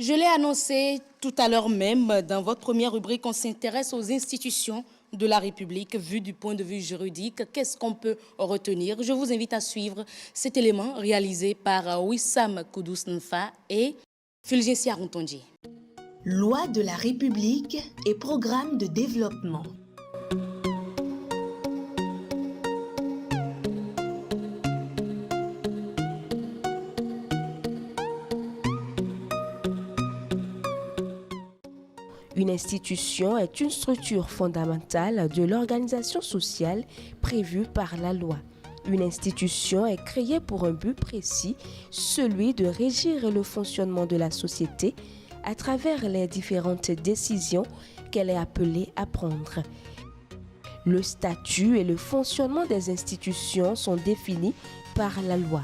Je l'ai annoncé tout à l'heure même, dans votre première rubrique, on s'intéresse aux institutions de la République, vues du point de vue juridique. Qu'est-ce qu'on peut retenir? Je vous invite à suivre cet élément réalisé par Wissam Koudous Nfa et Fulgensia Rontondi. Loi de la République et programme de développement. Une institution est une structure fondamentale de l'organisation sociale prévue par la loi. Une institution est créée pour un but précis, celui de régir le fonctionnement de la société à travers les différentes décisions qu'elle est appelée à prendre. Le statut et le fonctionnement des institutions sont définis par la loi.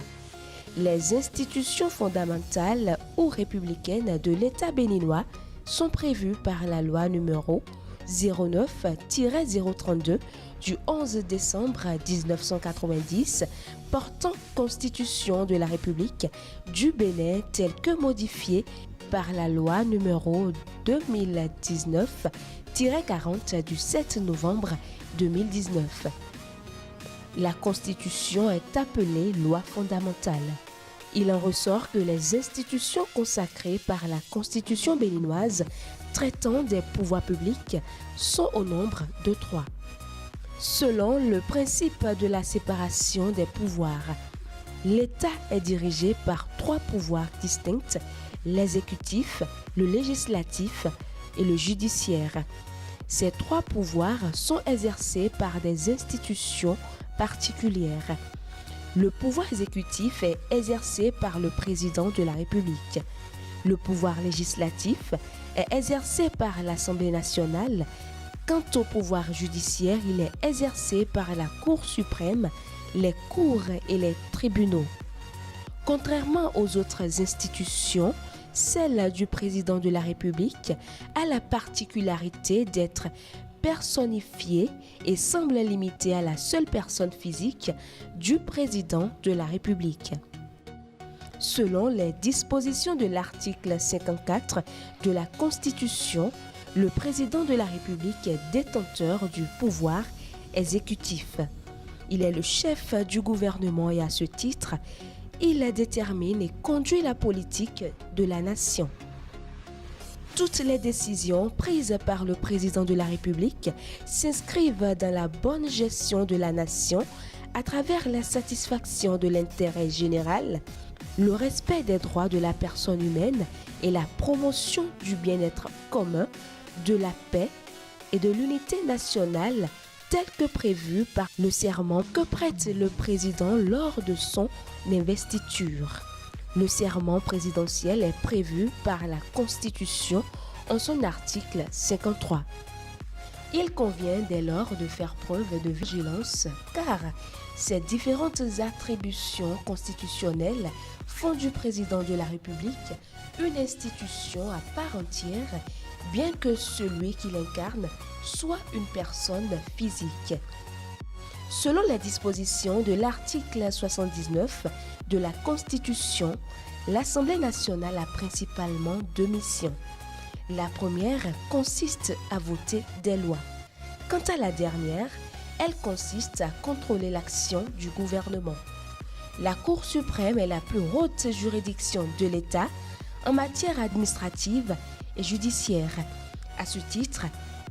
Les institutions fondamentales ou républicaines de l'État béninois sont prévues par la loi numéro 09-032 du 11 décembre 1990 portant Constitution de la République du Bénin telle que modifiée par la loi numéro 2019-40 du 7 novembre 2019. La Constitution est appelée loi fondamentale. Il en ressort que les institutions consacrées par la Constitution béninoise traitant des pouvoirs publics sont au nombre de 3. Selon le principe de la séparation des pouvoirs, l'État est dirigé par 3 pouvoirs distincts, l'exécutif, le législatif et le judiciaire. Ces 3 pouvoirs sont exercés par des institutions particulières. Le pouvoir exécutif est exercé par le président de la République. Le pouvoir législatif est exercé par l'Assemblée nationale. Quant au pouvoir judiciaire, il est exercé par la Cour suprême, les cours et les tribunaux. Contrairement aux autres institutions, celle du président de la République a la particularité d'être personnifiée et semble limitée à la seule personne physique du président de la République. Selon les dispositions de l'article 54 de la Constitution, le président de la République est détenteur du pouvoir exécutif. Il est le chef du gouvernement et à ce titre, il détermine et conduit la politique de la nation. Toutes les décisions prises par le président de la République s'inscrivent dans la bonne gestion de la nation à travers la satisfaction de l'intérêt général, le respect des droits de la personne humaine et la promotion du bien-être commun, de la paix et de l'unité nationale tel que prévu par le serment que prête le président lors de son investiture. Le serment présidentiel est prévu par la Constitution en son article 53. Il convient dès lors de faire preuve de vigilance car ces différentes attributions constitutionnelles font du président de la République une institution à part entière, bien que celui qui l'incarne soit une personne physique. Selon les dispositions de l'article 79 de la Constitution, l'Assemblée nationale a principalement 2 missions. La première consiste à voter des lois. Quant à la dernière, elle consiste à contrôler l'action du gouvernement. La Cour suprême est la plus haute juridiction de l'État en matière administrative et judiciaire. À ce titre,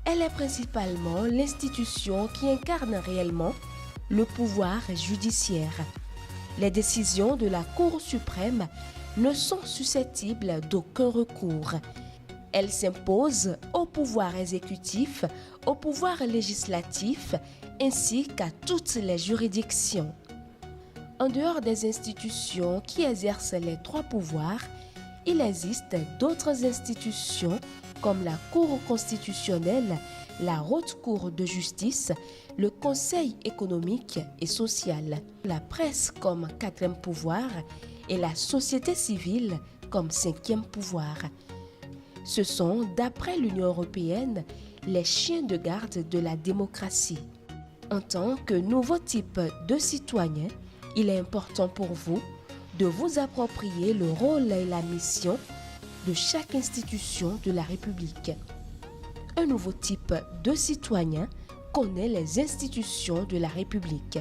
elle est principalement l'institution qui incarne réellement le pouvoir judiciaire. Les décisions de la Cour suprême ne sont susceptibles d'aucun recours. Elles s'imposent au pouvoir exécutif, au pouvoir législatif ainsi qu'à toutes les juridictions. En dehors des institutions qui exercent les 3 pouvoirs, il existe d'autres institutions comme la Cour constitutionnelle, la Haute Cour de justice, le Conseil économique et social, la presse comme 4e pouvoir et la société civile comme 5e pouvoir. Ce sont, d'après l'Union européenne, les chiens de garde de la démocratie. En tant que nouveau type de citoyen, il est important pour vous de vous approprier le rôle et la mission de chaque institution de la République. Un nouveau type de citoyen connaît les institutions de la République.